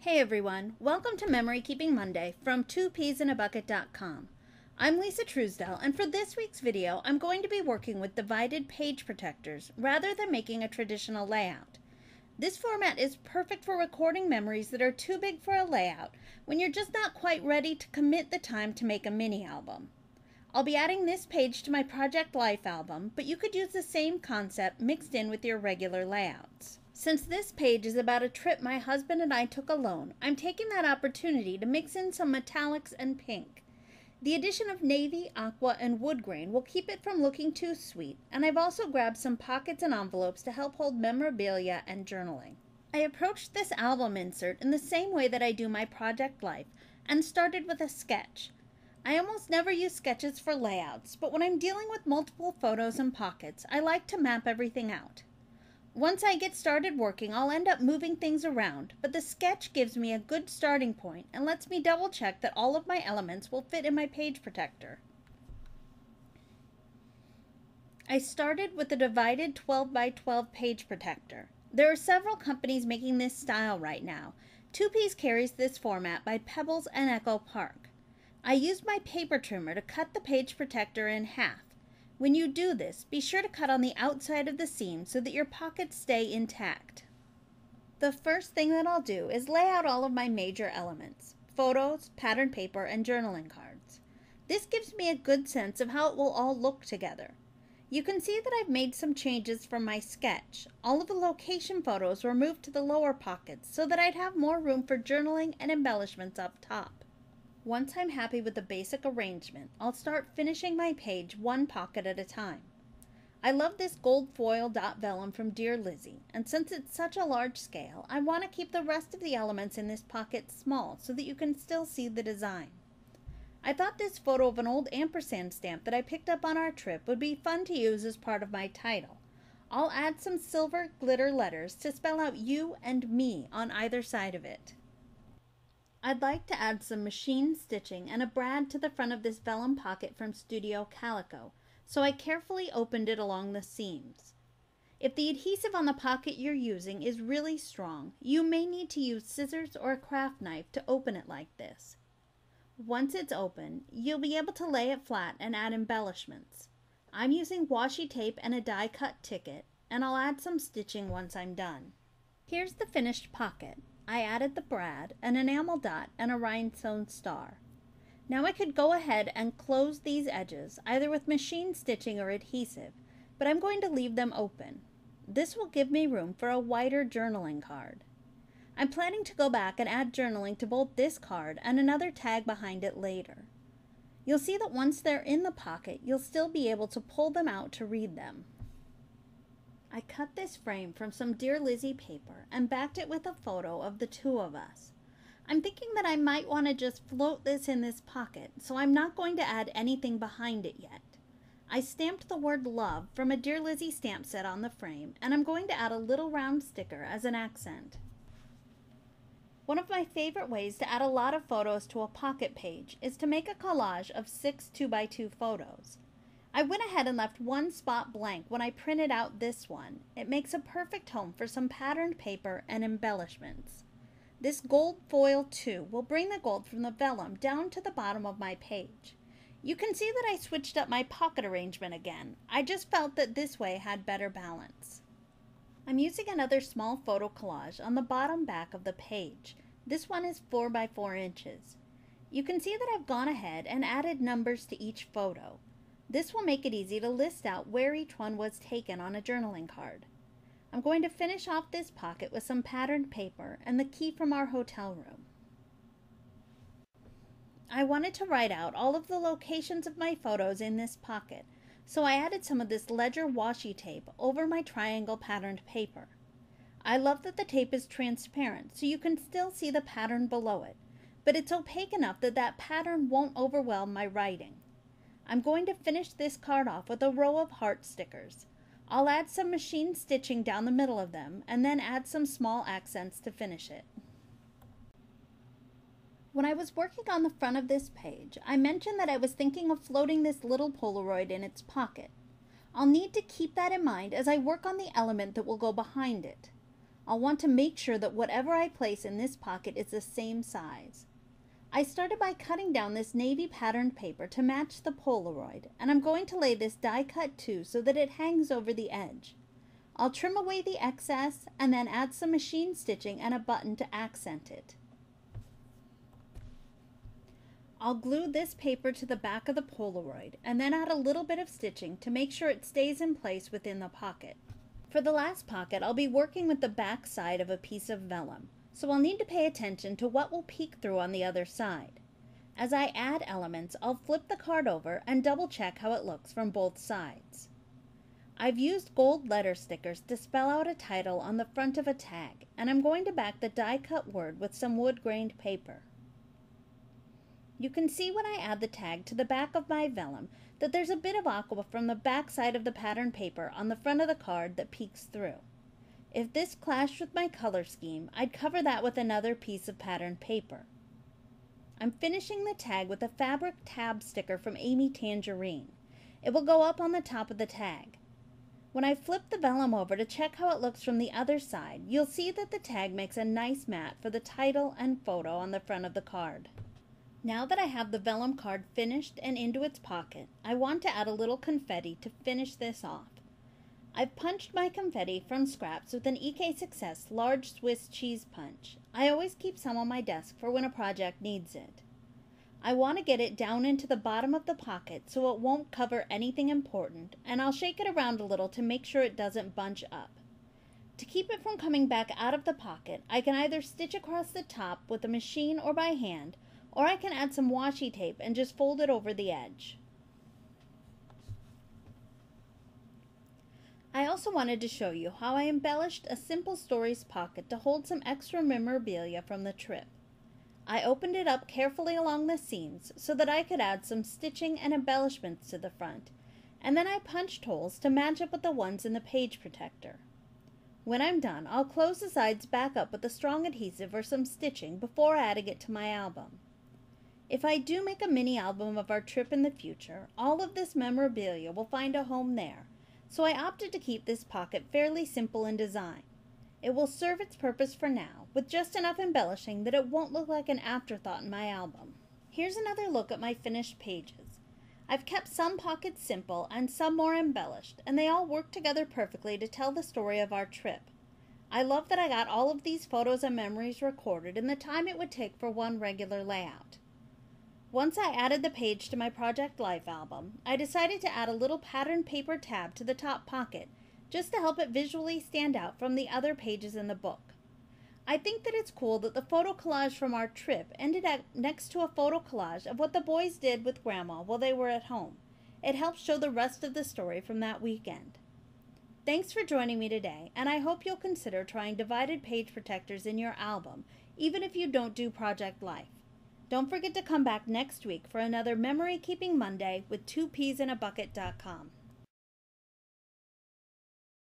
Hey everyone, welcome to Memory Keeping Monday from 2peasinabucket.com. I'm Lisa Truesdell, and for this week's video, I'm going to be working with divided page protectors rather than making a traditional layout. This format is perfect for recording memories that are too big for a layout when you're just not quite ready to commit the time to make a mini album. I'll be adding this page to my Project Life album, but you could use the same concept mixed in with your regular layouts. Since this page is about a trip my husband and I took alone, I'm taking that opportunity to mix in some metallics and pink. The addition of navy, aqua, and wood grain will keep it from looking too sweet, and I've also grabbed some pockets and envelopes to help hold memorabilia and journaling. I approached this album insert in the same way that I do my Project Life, and started with a sketch. I almost never use sketches for layouts, but when I'm dealing with multiple photos and pockets, I like to map everything out. Once I get started working, I'll end up moving things around, but the sketch gives me a good starting point and lets me double check that all of my elements will fit in my page protector. I started with a divided 12 by 12 page protector. There are several companies making this style right now. 2Ps carries this format by Pebbles and Echo Park. I used my paper trimmer to cut the page protector in half. When you do this, be sure to cut on the outside of the seam so that your pockets stay intact. The first thing that I'll do is lay out all of my major elements: photos, pattern paper, and journaling cards. This gives me a good sense of how it will all look together. You can see that I've made some changes from my sketch. All of the location photos were moved to the lower pockets so that I'd have more room for journaling and embellishments up top. Once I'm happy with the basic arrangement, I'll start finishing my page one pocket at a time. I love this gold foil dot vellum from Dear Lizzie, and since it's such a large scale, I want to keep the rest of the elements in this pocket small so that you can still see the design. I thought this photo of an old ampersand stamp that I picked up on our trip would be fun to use as part of my title. I'll add some silver glitter letters to spell out you and me on either side of it. I'd like to add some machine stitching and a brad to the front of this vellum pocket from Studio Calico, so I carefully opened it along the seams. If the adhesive on the pocket you're using is really strong, you may need to use scissors or a craft knife to open it like this. Once it's open, you'll be able to lay it flat and add embellishments. I'm using washi tape and a die-cut ticket, and I'll add some stitching once I'm done. Here's the finished pocket. I added the brad, an enamel dot, and a rhinestone star. Now I could go ahead and close these edges, either with machine stitching or adhesive, but I'm going to leave them open. This will give me room for a wider journaling card. I'm planning to go back and add journaling to both this card and another tag behind it later. You'll see that once they're in the pocket, you'll still be able to pull them out to read them. I cut this frame from some Dear Lizzie paper and backed it with a photo of the two of us. I'm thinking that I might want to just float this in this pocket, so I'm not going to add anything behind it yet. I stamped the word love from a Dear Lizzie stamp set on the frame, and I'm going to add a little round sticker as an accent. One of my favorite ways to add a lot of photos to a pocket page is to make a collage of 6 2x2 photos. I went ahead and left one spot blank when I printed out this one. It makes a perfect home for some patterned paper and embellishments. This gold foil too will bring the gold from the vellum down to the bottom of my page. You can see that I switched up my pocket arrangement again. I just felt that this way had better balance. I'm using another small photo collage on the bottom back of the page. This one is 4 by 4 inches. You can see that I've gone ahead and added numbers to each photo. This will make it easy to list out where each one was taken on a journaling card. I'm going to finish off this pocket with some patterned paper and the key from our hotel room. I wanted to write out all of the locations of my photos in this pocket, so I added some of this ledger washi tape over my triangle patterned paper. I love that the tape is transparent so you can still see the pattern below it, but it's opaque enough that that pattern won't overwhelm my writing. I'm going to finish this card off with a row of heart stickers. I'll add some machine stitching down the middle of them and then add some small accents to finish it. When I was working on the front of this page, I mentioned that I was thinking of floating this little Polaroid in its pocket. I'll need to keep that in mind as I work on the element that will go behind it. I'll want to make sure that whatever I place in this pocket is the same size. I started by cutting down this navy patterned paper to match the Polaroid, and I'm going to lay this die cut too so that it hangs over the edge. I'll trim away the excess and then add some machine stitching and a button to accent it. I'll glue this paper to the back of the Polaroid and then add a little bit of stitching to make sure it stays in place within the pocket. For the last pocket, I'll be working with the back side of a piece of vellum, so I'll need to pay attention to what will peek through on the other side. As I add elements, I'll flip the card over and double check how it looks from both sides. I've used gold letter stickers to spell out a title on the front of a tag, and I'm going to back the die-cut word with some wood-grained paper. You can see when I add the tag to the back of my vellum that there's a bit of aqua from the back side of the pattern paper on the front of the card that peeks through. If this clashed with my color scheme, I'd cover that with another piece of patterned paper. I'm finishing the tag with a fabric tab sticker from Amy Tangerine. It will go up on the top of the tag. When I flip the vellum over to check how it looks from the other side, you'll see that the tag makes a nice mat for the title and photo on the front of the card. Now that I have the vellum card finished and into its pocket, I want to add a little confetti to finish this off. I've punched my confetti from scraps with an EK Success large Swiss cheese punch. I always keep some on my desk for when a project needs it. I want to get it down into the bottom of the pocket so it won't cover anything important, and I'll shake it around a little to make sure it doesn't bunch up. To keep it from coming back out of the pocket, I can either stitch across the top with a machine or by hand, or I can add some washi tape and just fold it over the edge. I also wanted to show you how I embellished a Simple Stories pocket to hold some extra memorabilia from the trip. I opened it up carefully along the seams so that I could add some stitching and embellishments to the front, and then I punched holes to match up with the ones in the page protector. When I'm done, I'll close the sides back up with a strong adhesive or some stitching before adding it to my album. If I do make a mini album of our trip in the future, all of this memorabilia will find a home there, so I opted to keep this pocket fairly simple in design. It will serve its purpose for now, with just enough embellishing that it won't look like an afterthought in my album. Here's another look at my finished pages. I've kept some pockets simple and some more embellished, and they all work together perfectly to tell the story of our trip. I love that I got all of these photos and memories recorded in the time it would take for one regular layout. Once I added the page to my Project Life album, I decided to add a little patterned paper tab to the top pocket, just to help it visually stand out from the other pages in the book. I think that it's cool that the photo collage from our trip ended up next to a photo collage of what the boys did with Grandma while they were at home. It helps show the rest of the story from that weekend. Thanks for joining me today, and I hope you'll consider trying divided page protectors in your album, even if you don't do Project Life. Don't forget to come back next week for another Memory Keeping Monday with 2peasinabucket.com.